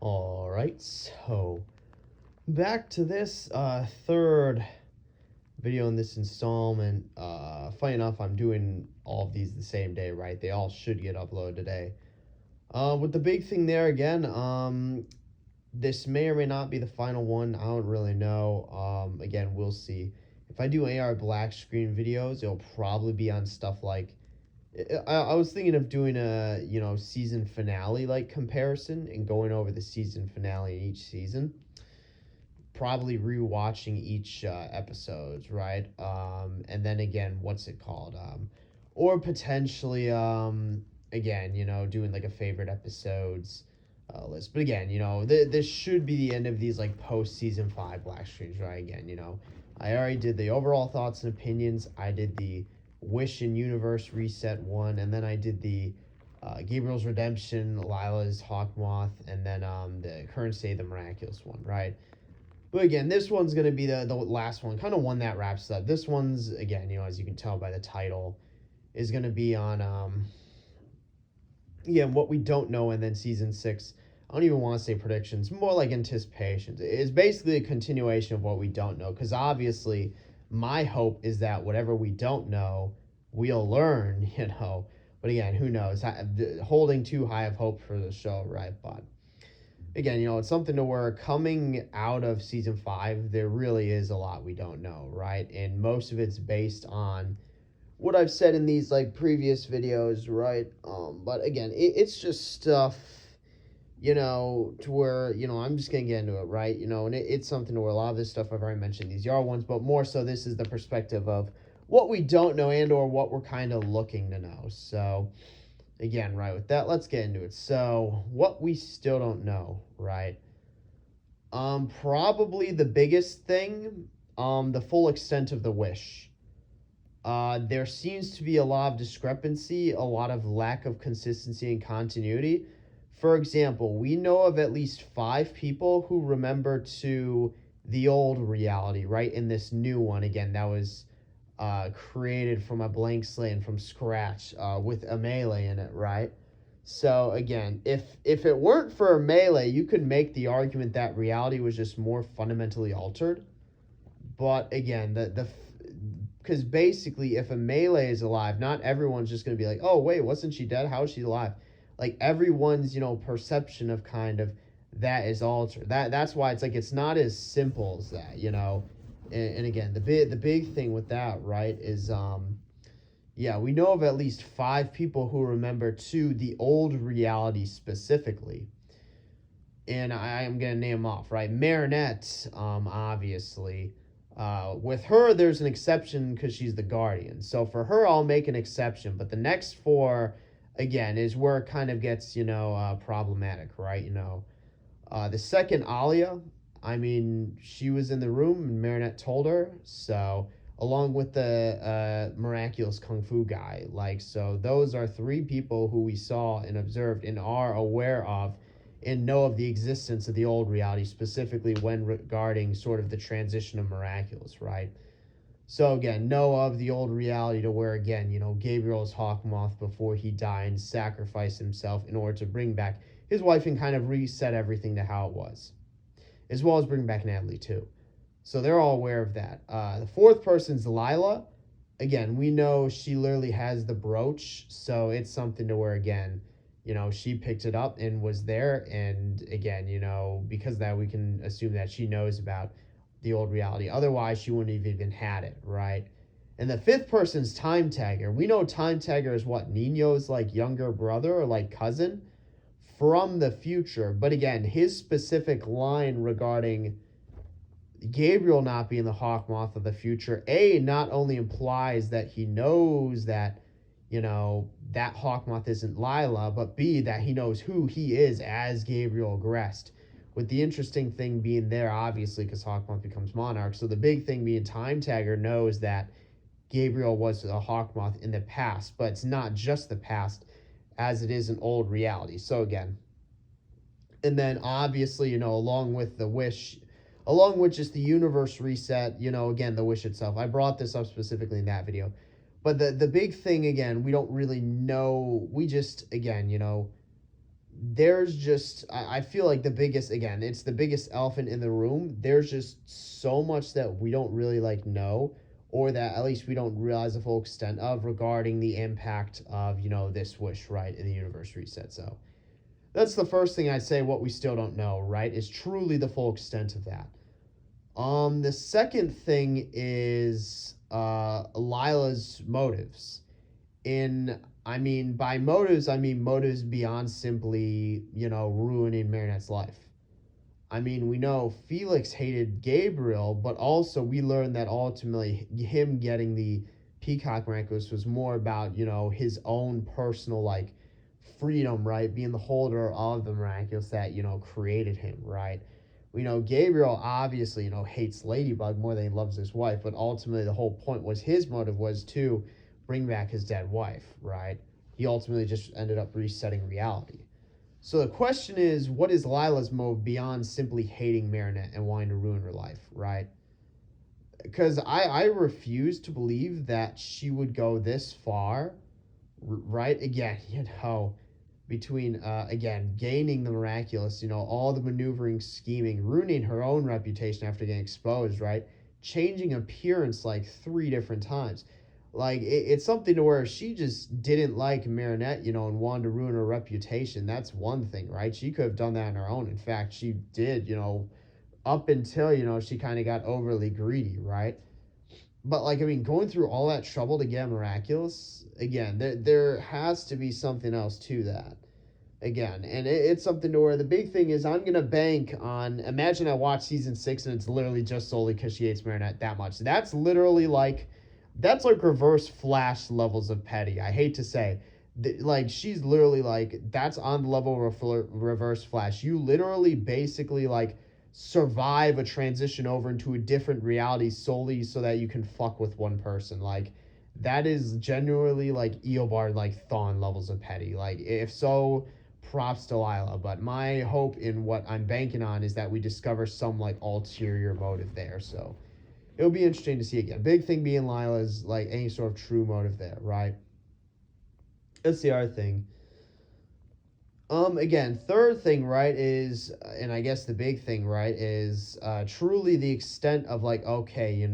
All right, so back to this third video in this installment. Funny enough, I'm doing all of these the same day, right? They all should get uploaded today. With the big thing there again, this may or may not be the final one. I don't really know. Again, we'll see. If I do AR black screen videos, it'll probably be on stuff like I was thinking of doing a season finale like comparison and going over the season finale in each season, probably rewatching each episodes, right? And then again, what's it called? Or potentially again, doing like a favorite episodes list. But again, this should be the end of these like post season 5 black screens, right? Again, I already did the overall thoughts and opinions. I did the Wish and Universe Reset one, and then I did the Gabriel's Redemption, Lila's Hawkmoth, and then the current state of the Miraculous one, right? But again, this one's going to be the last one, kind of one that wraps up. This one's, again, as you can tell by the title, is going to be on, what we don't know, and then season 6. I don't even want to say predictions, more like anticipations. It's basically a continuation of what we don't know, because obviously my hope is that whatever we don't know, we'll learn, But again, who knows? Holding too high of hope for the show, right? But again, it's something to where coming out of season 5, there really is a lot we don't know, right? And most of it's based on what I've said in these like previous videos, right? But again, it's just stuff, to where, I'm just gonna get into it, right? And it's something to where a lot of this stuff I've already mentioned, these Yar ones, but more so this is the perspective of what we don't know and or what we're kind of looking to know. So again, right, with that, let's get into it. So what we still don't know, right? Probably the biggest thing, the full extent of the wish. There seems to be a lot of discrepancy, a lot of lack of consistency and continuity. For example, we know of at least 5 people who remember to the old reality, right? In this new one, again, that was created from a blank slate and from scratch with a melee in it, right? So again, if it weren't for a melee, you could make the argument that reality was just more fundamentally altered. But again, because basically, if a melee is alive, not everyone's just going to be like, oh wait, wasn't she dead? How is she alive? Like everyone's perception of kind of that is altered. That's why it's like it's not as simple as that, And again, the big thing with that, right, is we know of at least 5 people who remember to the old reality specifically. And I am going to name them off, right? Marinette, obviously. With her, there's an exception because she's the guardian. So for her, I'll make an exception. But the next 4, again, is where it kind of gets, problematic, right? The second, Alia, I mean, she was in the room and Marinette told her. So along with the miraculous kung fu guy, so those are 3 people who we saw and observed and are aware of and know of the existence of the old reality, specifically when regarding sort of the transition of miraculous, right? So again, know of the old reality to where, again, Gabriel's Hawkmoth before he died and sacrificed himself in order to bring back his wife and kind of reset everything to how it was, as well as bring back Natalie too. So they're all aware of that. The 4th person's Lila. Again, we know she literally has the brooch, so it's something to where, again, she picked it up and was there. And again, because of that, we can assume that she knows about the old reality. Otherwise, she wouldn't have even had it, right? And the 5th person's Time Tagger. We know Time Tagger is what? Nino's like younger brother or like cousin from the future. But again, his specific line regarding Gabriel not being the Hawkmoth of the future, not only implies that he knows that, that Hawkmoth isn't Lila, but B, that he knows who he is as Gabriel Agrest. With the interesting thing being there, obviously, because Hawkmoth becomes Monarch. So the big thing being Time Tagger knows that Gabriel was a Hawkmoth in the past, but it's not just the past, as it is an old reality. So again, and then obviously, along with the wish, along with just the universe reset, again, the wish itself. I brought this up specifically in that video. But the big thing, again, we don't really know. We just, again, there's just I feel like the biggest, again, it's the biggest elephant in the room. There's just so much that we don't really like know, or that at least we don't realize the full extent of, regarding the impact of, this wish, right, in the universe reset. So that's the first thing I'd say. What we still don't know, right, is truly the full extent of that. The second thing is Lila's motives. In I mean, by motives, I mean motives beyond simply, ruining Marinette's life. I mean, we know Felix hated Gabriel, but also we learned that ultimately him getting the Peacock Miraculous was more about, his own personal, like, freedom, right? Being the holder of the Miraculous that, created him, right? We know Gabriel obviously, hates Ladybug more than he loves his wife, but ultimately the whole point was his motive was to bring back his dead wife, right? He ultimately just ended up resetting reality. So the question is, what is Lila's motive beyond simply hating Marinette and wanting to ruin her life, right? Because I refuse to believe that she would go this far, right? Again, between, again, gaining the Miraculous, all the maneuvering, scheming, ruining her own reputation after getting exposed, right? Changing appearance like 3 different times. Like, it's something to where she just didn't like Marinette, and wanted to ruin her reputation. That's one thing, right? She could have done that on her own. In fact, she did, up until, she kind of got overly greedy, right? But, like, I mean, going through all that trouble to get Miraculous, again, there has to be something else to that. Again, and it's something to where the big thing is, I'm going to bank on, imagine I watch season 6 and it's literally just solely because she hates Marinette that much. That's like reverse Flash levels of petty. I hate to say, like, she's literally like, that's on the level of reverse Flash. You literally basically, like, survive a transition over into a different reality solely so that you can fuck with one person. Like, that is genuinely like Eobard, like Thawne levels of petty. Like, if so, props to Lila. But my hope in what I'm banking on is that we discover some, like, ulterior motive there. So it'll be interesting to see again. Big thing being Lila's, like, any sort of true motive there, right? That's the other thing. Again, third thing, right, is, and I guess the big thing, right, is truly the extent of, like, okay,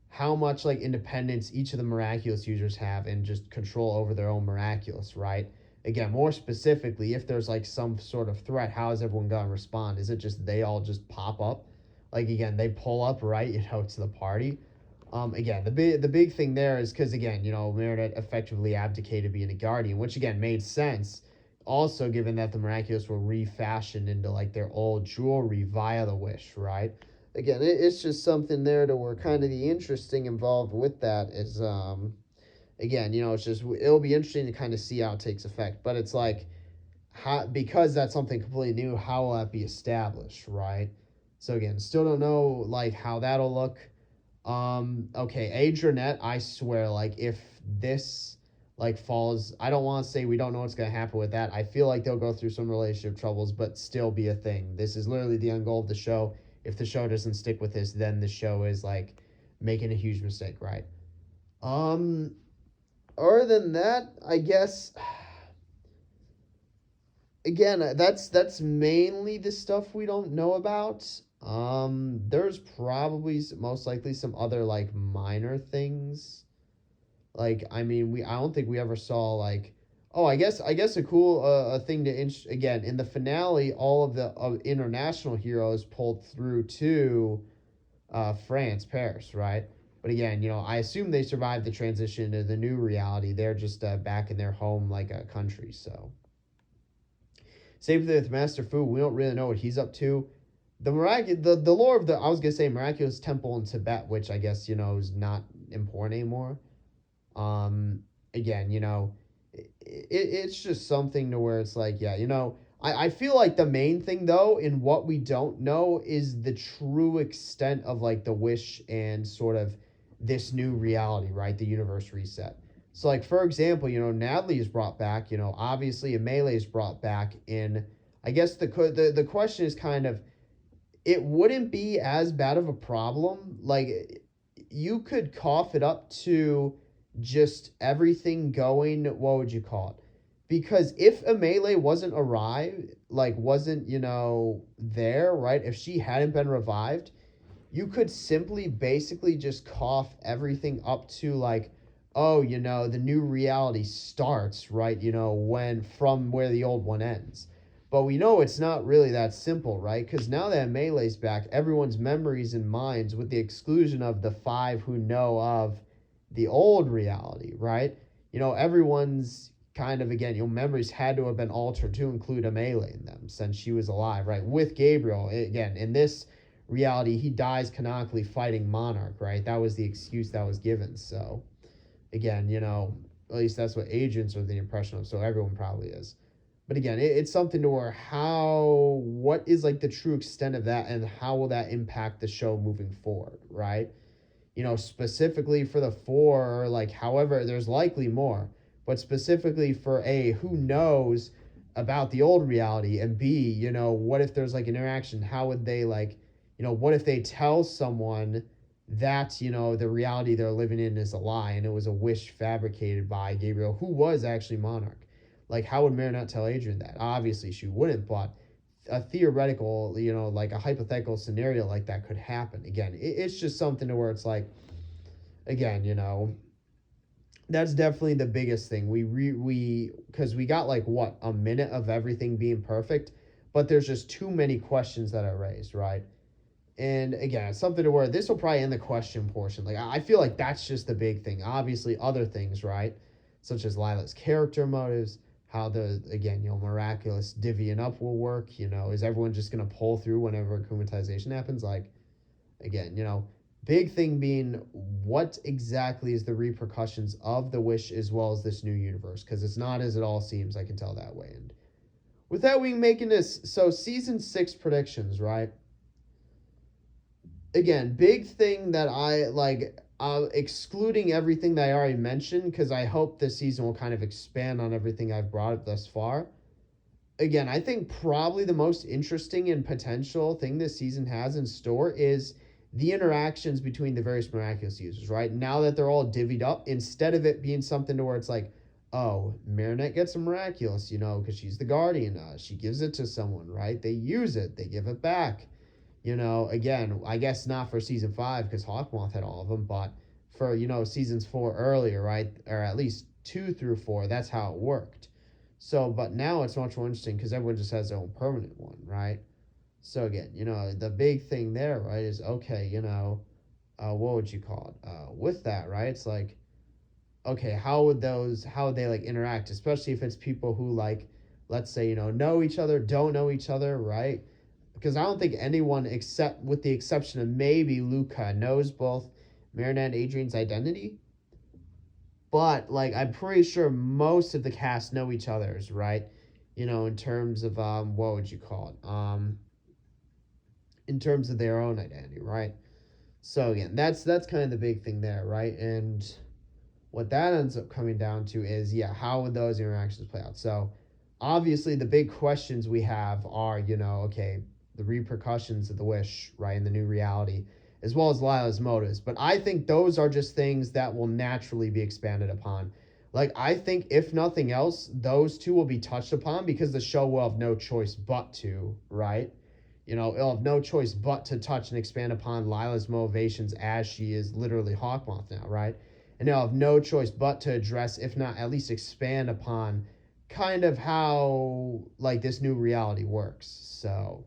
how much, like, independence each of the Miraculous users have and just control over their own Miraculous, right? Again, more specifically, if there's, like, some sort of threat, how is everyone going to respond? Is it just they all just pop up? Like, again, they pull up, right, to the party. Again, the big thing there is because, again, Marinette effectively abdicated being a guardian, which, again, made sense. Also, given that the Miraculous were refashioned into, like, their old jewelry via the wish, right? Again, it's just something there to where kind of the interesting involved with that is, again, it's just, it'll be interesting to kind of see how it takes effect. But it's like, because that's something completely new, how will that be established, right? So again, still don't know, like, how that'll look. Okay, Adrianette, I swear, like, if this, like, falls, I don't want to say we don't know what's going to happen with that. I feel like they'll go through some relationship troubles, but still be a thing. This is literally the end goal of the show. If the show doesn't stick with this, then the show is, like, making a huge mistake, right? Other than that, I guess, again, that's mainly the stuff we don't know about. There's probably most likely some other, like, minor things. Like, I mean, I don't think we ever saw, like, oh, I guess a cool a thing to again, in the finale, all of the international heroes pulled through to France, Paris, right? But again, I assume they survived the transition to the new reality. They're just back in their home, like, a country. So same with Master Fu. We don't really know what he's up to. The lore of the, I was gonna say, Miraculous Temple in Tibet, which I guess is not important anymore. Again, it's just something to where it's like, yeah, I feel like the main thing, though, in what we don't know is the true extent of, like, the wish and sort of this new reality, right? The universe reset. So, like, for example, Natalie is brought back, obviously Melee is brought back in, I guess the question is kind of, it wouldn't be as bad of a problem. Like, you could cough it up to just everything going, what would you call it? because if Amele wasn't arrived, like wasn't, there, right? If she hadn't been revived, you could simply basically just cough everything up to like, oh, the new reality starts, right? When from where the old one ends. But we know it's not really that simple, right? Because now that Melee's back, everyone's memories and minds, with the exclusion of the five who know of the old reality, right? Everyone's kind of, again, memories had to have been altered to include Melee in them since she was alive, right? With Gabriel, again, in this reality, he dies canonically fighting Monarch, right? That was the excuse that was given. So, again, at least that's what agents are the impression of. So everyone probably is. But again, it's something to where what is like the true extent of that, and how will that impact the show moving forward, right? Specifically for the four, like, however, there's likely more, but specifically for A, who knows about the old reality, and B, what if there's like an interaction? How would they like, what if they tell someone that, the reality they're living in is a lie and it was a wish fabricated by Gabriel, who was actually Monarch? Like, how would Marinette tell Adrian that? Obviously, she wouldn't, but a theoretical, like a hypothetical scenario like that could happen. Again, it's just something to where it's like, again, that's definitely the biggest thing. Because we got like what, a minute of everything being perfect, but there's just too many questions that are raised, right? And again, it's something to where this will probably end the question portion. Like, I feel like that's just the big thing. Obviously, other things, right? Such as Lila's character motives, how the, again, miraculous divvying up will work. Is everyone just going to pull through whenever akumatization happens? Like, again, big thing being, what exactly is the repercussions of the wish as well as this new universe? Because it's not as it all seems, I can tell that way. And with that, we making this, so season 6 predictions, right? Again, big thing that I like, excluding everything that I already mentioned, because I hope this season will kind of expand on everything I've brought up thus far. Again, I think probably the most interesting and potential thing this season has in store is the interactions between the various Miraculous users, right? Now that they're all divvied up, instead of it being something to where it's like, oh, Marinette gets a Miraculous, because she's the Guardian. She gives it to someone, right? They use it. They give it back. Again, I guess not for season 5 because Hawkmoth had all of them, but for, seasons 4 earlier, right? Or at least 2 through 4, that's how it worked. So, but now it's much more interesting because everyone just has their own permanent one, right? So again, the big thing there, right, is, okay, what would you call it? With that, right? It's like, okay, how would they like interact, especially if it's people who, like, let's say, know each other, don't know each other, right? Because I don't think anyone, except with the exception of maybe Luca, knows both Marinette and Adrian's identity. But like, I'm pretty sure most of the cast know each other's, right? In terms of what would you call it? In terms of their own identity, right? So again, that's kind of the big thing there, right? And what that ends up coming down to is, yeah, how would those interactions play out? So obviously the big questions we have are, okay, the repercussions of the wish, right, in the new reality, as well as Lila's motives. But I think those are just things that will naturally be expanded upon. Like, I think if nothing else, those two will be touched upon because the show will have no choice but to, right? It'll have no choice but to touch and expand upon Lila's motivations as she is literally Hawkmoth now, right? And they'll have no choice but to address, if not at least expand upon, kind of how, like, this new reality works. So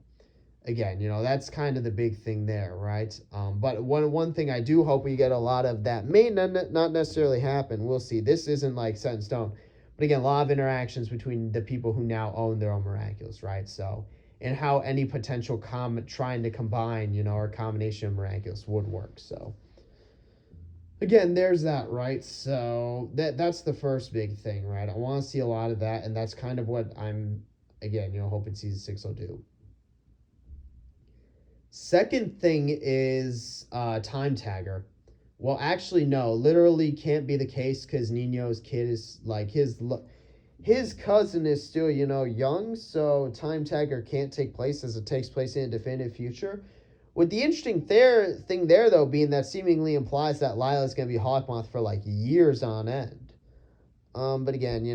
again, that's kind of the big thing there, right? But one thing I do hope we get a lot of that may not necessarily happen. We'll see. This isn't like set in stone. But again, a lot of interactions between the people who now own their own Miraculous, right? So, and how any potential trying to combine, or combination of Miraculous would work. So again, there's that, right? So that's the first big thing, right? I want to see a lot of that, and that's kind of what I'm, again, hoping season 6 will do. Second thing is Time Tagger. Well, actually, no, literally can't be the case because Nino's kid is like his cousin is still, young, so Time Tagger can't take place as it takes place in a definitive future. With the interesting thing there, though, being that seemingly implies that Lila's going to be Hawkmoth for like years on end. But again,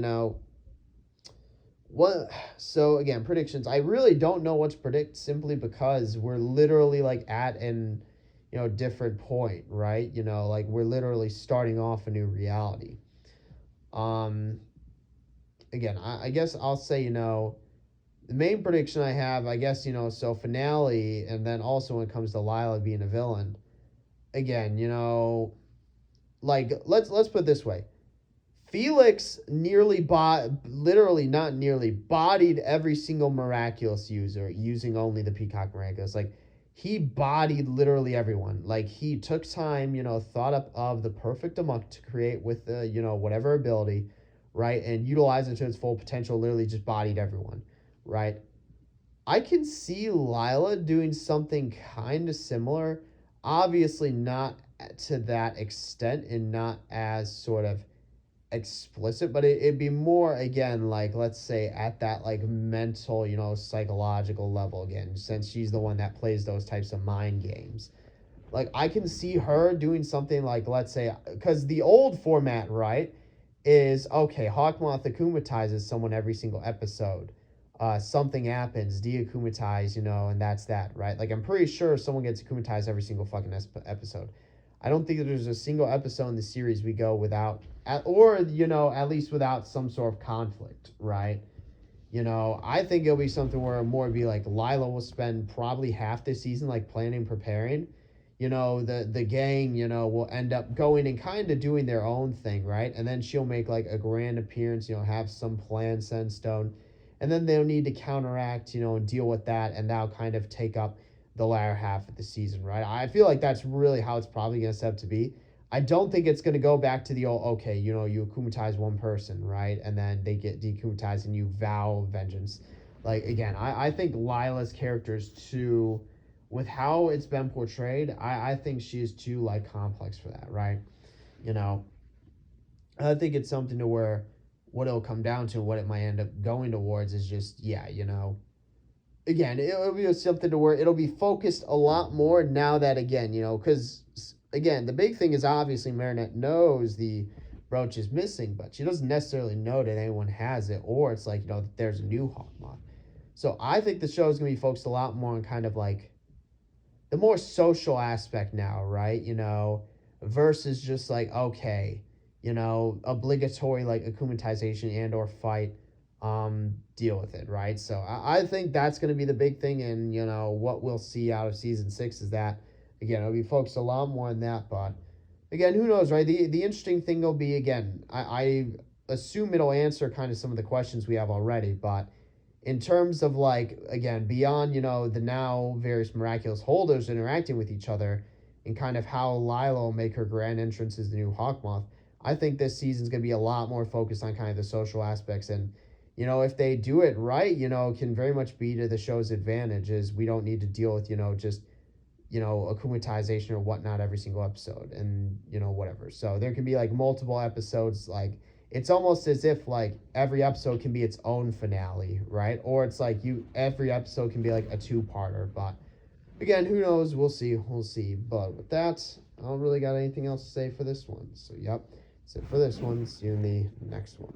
What? So again, predictions. I really don't know what to predict simply because we're literally like at an, different point, right? Like we're literally starting off a new reality. Um, Again, I guess I'll say, the main prediction I have, I guess, so finale, and then also when it comes to Lila being a villain, again, like let's put it this way. Felix literally not nearly, bodied every single Miraculous user using only the Peacock Miraculous. Like, he bodied literally everyone. Like, he took time, thought up of the perfect amok to create with the, whatever ability, right? And utilize it to its full potential, literally just bodied everyone, right? I can see Lila doing something kind of similar. Obviously, not to that extent and not as sort of explicit, but it'd be more, again, like, let's say at that like mental, psychological level, again, since she's the one that plays those types of mind games. Like, I can see her doing something like, let's say, because the old format, right, is okay, Hawkmoth akumatizes someone every single episode. Something happens, deakumatize, and that's that, right? Like, I'm pretty sure someone gets akumatized every single fucking episode. I don't think that there's a single episode in the series we go without, or, at least without some sort of conflict, right? I think it'll be something where it more be like Lila will spend probably half the season like planning, preparing. The gang, will end up going and kind of doing their own thing, right? And then she'll make like a grand appearance, have some plan set in stone. And then they'll need to counteract, and deal with that, and that'll kind of take up the latter half of the season, right? I feel like that's really how it's probably going to set up to be. I don't think it's going to go back to the old, okay, you akumatize one person, right? And then they get deakumatized and you vow vengeance. Like, again, I think Lila's character is too, with how it's been portrayed, I think she is too, like, complex for that, right? You know, I think it's something to where what it'll come down to, what it might end up going towards is just, yeah, again, it'll be something to where it'll be focused a lot more now that, again, because, again, the big thing is obviously Marinette knows the brooch is missing, but she doesn't necessarily know that anyone has it, or it's like, that there's a new Hawkmoth. So I think the show is going to be focused a lot more on kind of like the more social aspect now, right? Versus just like, okay, obligatory like akumatization and or fight, deal with it, right? So I think that's going to be the big thing, and what we'll see out of season 6 is that, again, it'll be focused a lot more on that, but again, who knows, right? The interesting thing will be, again, I assume it'll answer kind of some of the questions we have already, but in terms of like, again, beyond, the now various Miraculous holders interacting with each other and kind of how Lila will make her grand entrance as the new Hawkmoth, I think this season's going to be a lot more focused on kind of the social aspects. And, if they do it right, it can very much be to the show's advantage, is we don't need to deal with, just, akumatization or whatnot every single episode and, whatever. So there can be like multiple episodes, like, it's almost as if like every episode can be its own finale, right? Or it's like every episode can be like a two-parter. But again, who knows? We'll see. But with that, I don't really got anything else to say for this one. So yep, that's it for this one. See you in the next one.